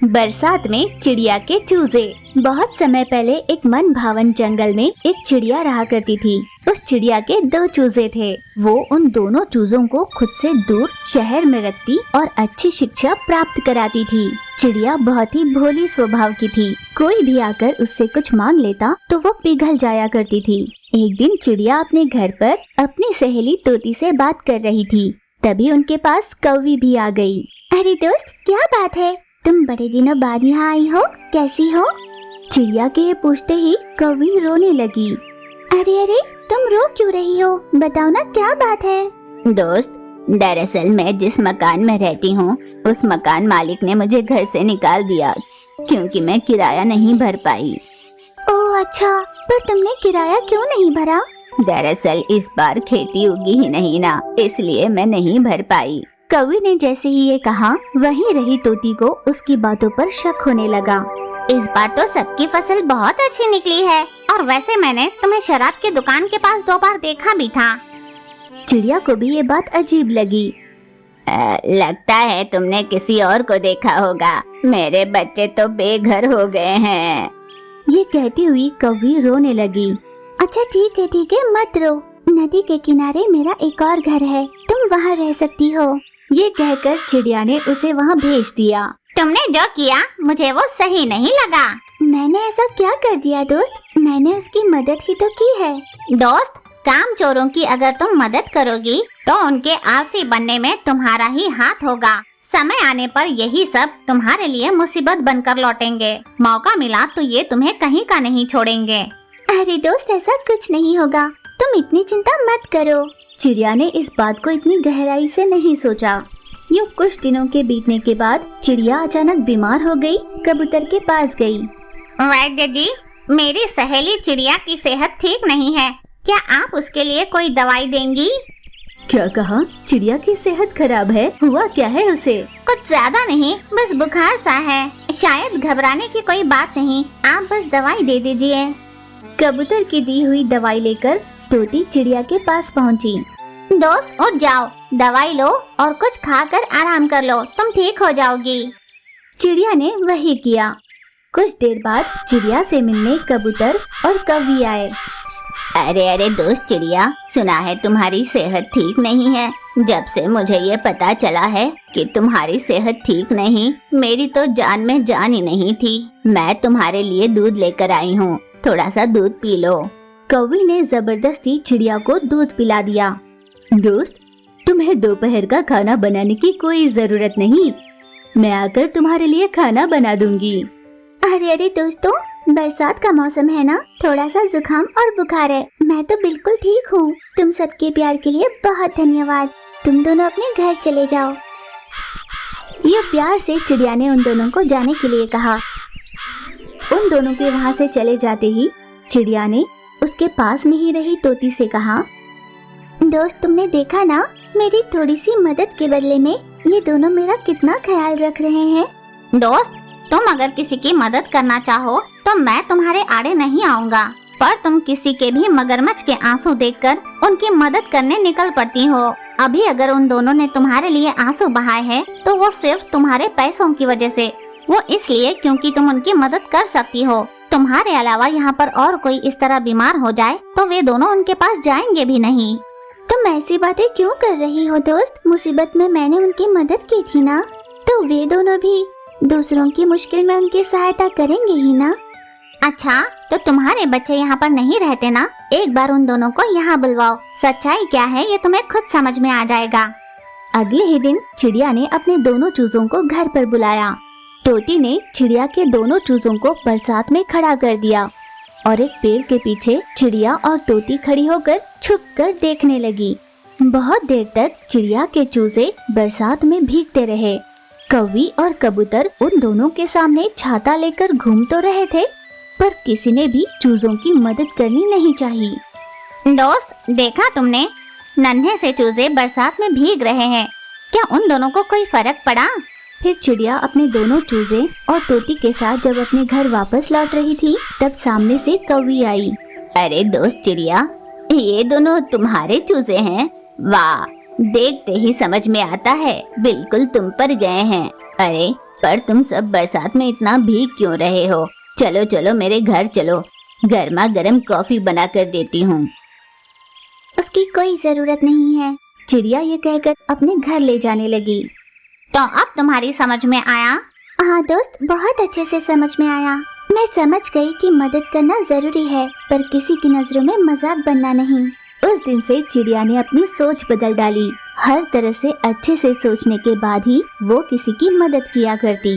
बरसात में चिड़िया के चूजे। बहुत समय पहले एक मन भावन जंगल में एक चिड़िया रहा करती थी। उस चिड़िया के दो चूजे थे। वो उन दोनों चूजों को खुद से दूर शहर में रखती और अच्छी शिक्षा प्राप्त कराती थी। चिड़िया बहुत ही भोली स्वभाव की थी। कोई भी आकर उससे कुछ मांग लेता तो वो पिघल जाया करती थी। एक दिन चिड़िया अपने घर पर अपनी सहेली तोती से बात कर रही थी। तभी उनके पास कौवी भी आ गई। अरे दोस्त, क्या बात है? तुम बड़े दिनों बाद यहाँ आई हो, कैसी हो? चिड़िया के ये पूछते ही कौवी रोने लगी। अरे अरे, तुम रो क्यों रही हो? बताओ ना, क्या बात है? दोस्त, दरअसल मैं जिस मकान में रहती हूँ उस मकान मालिक ने मुझे घर से निकाल दिया क्योंकि मैं किराया नहीं भर पाई। ओह अच्छा, पर तुमने किराया क्यों नहीं भरा? दरअसल इस बार खेती उगी ही नहीं ना, इसलिए मैं नहीं भर पाई। कौवी ने जैसे ही ये कहा, वहीं रही तोती को उसकी बातों पर शक होने लगा। इस बार तो सबकी फसल बहुत अच्छी निकली है और वैसे मैंने तुम्हें शराब की दुकान के पास 2 बार देखा भी था। चिड़िया को भी ये बात अजीब लगी। लगता है तुमने किसी और को देखा होगा। मेरे बच्चे तो बेघर हो गए हैं। ये कहती हुई कौवी रोने लगी। अच्छा ठीक है, मत रो। नदी के किनारे मेरा एक और घर है, तुम वहाँ रह सकती हो। ये कहकर चिड़िया ने उसे वहाँ भेज दिया। तुमने जो किया मुझे वो सही नहीं लगा। मैंने ऐसा क्या कर दिया दोस्त? मैंने उसकी मदद ही तो की है। दोस्त, काम चोरों की अगर तुम मदद करोगी तो उनके आलसी बनने में तुम्हारा ही हाथ होगा। समय आने पर यही सब तुम्हारे लिए मुसीबत बनकर लौटेंगे। मौका मिला तो ये तुम्हें कहीं का नहीं छोड़ेंगे। अरे दोस्त, ऐसा कुछ नहीं होगा, तुम इतनी चिंता मत करो। चिड़िया ने इस बात को इतनी गहराई से नहीं सोचा। यूँ कुछ दिनों के बीतने के बाद चिड़िया अचानक बीमार हो गई। कबूतर के पास गई। वैद्य जी, मेरी सहेली चिड़िया की सेहत ठीक नहीं है, क्या आप उसके लिए कोई दवाई देंगी? क्या कहा? चिड़िया की सेहत खराब है? हुआ क्या है उसे? कुछ ज्यादा नहीं, बस बुखार सा है। शायद घबराने की कोई बात नहीं, आप बस दवाई दे दीजिए। कबूतर की दी हुई दवाई लेकर तोती चिड़िया के पास पहुंची। दोस्त उठ जाओ, दवाई लो और कुछ खाकर आराम कर लो, तुम ठीक हो जाओगी। चिड़िया ने वही किया। कुछ देर बाद चिड़िया से मिलने कबूतर और कौवी आए। अरे दोस्त चिड़िया, सुना है तुम्हारी सेहत ठीक नहीं है। जब से मुझे ये पता चला है कि तुम्हारी सेहत ठीक नहीं, मेरी तो जान में जान ही नहीं थी। मैं तुम्हारे लिए दूध लेकर आई हूँ, थोड़ा सा दूध पी लो। कौवी ने जबरदस्ती चिड़िया को दूध पिला दिया। दोस्त, तुम्हें दोपहर का खाना बनाने की कोई जरूरत नहीं, मैं आकर तुम्हारे लिए खाना बना दूंगी। अरे दोस्तों, बरसात का मौसम है ना, थोड़ा सा जुकाम और बुखार है। मैं तो बिल्कुल ठीक हूँ। तुम सबके प्यार के लिए बहुत धन्यवाद। तुम दोनों अपने घर चले जाओ। ये प्यार से चिड़िया ने उन दोनों को जाने के लिए कहा। उन दोनों के वहाँ से चले जाते ही चिड़िया ने उसके पास में ही रही तोती से कहा, दोस्त तुमने देखा ना, मेरी थोड़ी सी मदद के बदले में ये दोनों मेरा कितना ख्याल रख रहे हैं। दोस्त, तुम अगर किसी की मदद करना चाहो तो मैं तुम्हारे आड़े नहीं आऊँगा, पर तुम किसी के भी मगरमच्छ के आंसू देखकर उनकी मदद करने निकल पड़ती हो। अभी अगर उन दोनों ने तुम्हारे लिए आंसू बहाए हैं तो वो सिर्फ तुम्हारे पैसों की वजह से, वो इसलिए क्योंकि तुम उनकी मदद कर सकती हो। तुम्हारे अलावा यहाँ पर और कोई इस तरह बीमार हो जाए तो वे दोनों उनके पास जाएंगे भी नहीं। तुम ऐसी बातें क्यों कर रही हो दोस्त? मुसीबत में मैंने उनकी मदद की थी ना, तो वे दोनों भी दूसरों की मुश्किल में उनकी सहायता करेंगे ही ना। अच्छा, तो तुम्हारे बच्चे यहाँ पर नहीं रहते ना? एक बार उन दोनों को यहाँ बुलवाओ, सच्चाई क्या है ये तुम्हें खुद समझ में आ जाएगा। अगले ही दिन चिड़िया ने अपने दोनों चूजों को घर पर बुलाया। तोती ने चिड़िया के दोनों चूजों को बरसात में खड़ा कर दिया और एक पेड़ के पीछे चिड़िया और तोती खड़ी होकर छुपकर देखने लगी। बहुत देर तक चिड़िया के चूजे बरसात में भीगते रहे। कौवी और कबूतर उन दोनों के सामने छाता लेकर घूम तो रहे थे, पर किसी ने भी चूजों की मदद करनी नहीं चाहिए। दोस्त, देखा तुमने, नन्हे से चूजे बरसात में भीग रहे हैं, क्या उन दोनों को कोई फर्क पड़ा? फिर चिड़िया अपने दोनों चूजे और तोती के साथ जब अपने घर वापस लौट रही थी, तब सामने से कौवी आई। अरे दोस्त चिड़िया, ये दोनों तुम्हारे चूजे हैं? वाह, देखते ही समझ में आता है, बिल्कुल तुम पर गए हैं। अरे पर तुम सब बरसात में इतना भीग क्यों रहे हो? चलो चलो मेरे घर चलो, गर्मा गर्म कॉफी बना कर देती हूँ। उसकी कोई जरूरत नहीं है, चिड़िया ये कहकर अपने घर ले जाने लगी। तो अब तुम्हारी समझ में आया? हाँ दोस्त, बहुत अच्छे से समझ में आया। मैं समझ गई कि मदद करना जरूरी है, पर किसी की नजरों में मजाक बनना नहीं। उस दिन से चिड़िया ने अपनी सोच बदल डाली। हर तरह से अच्छे से सोचने के बाद ही वो किसी की मदद किया करती।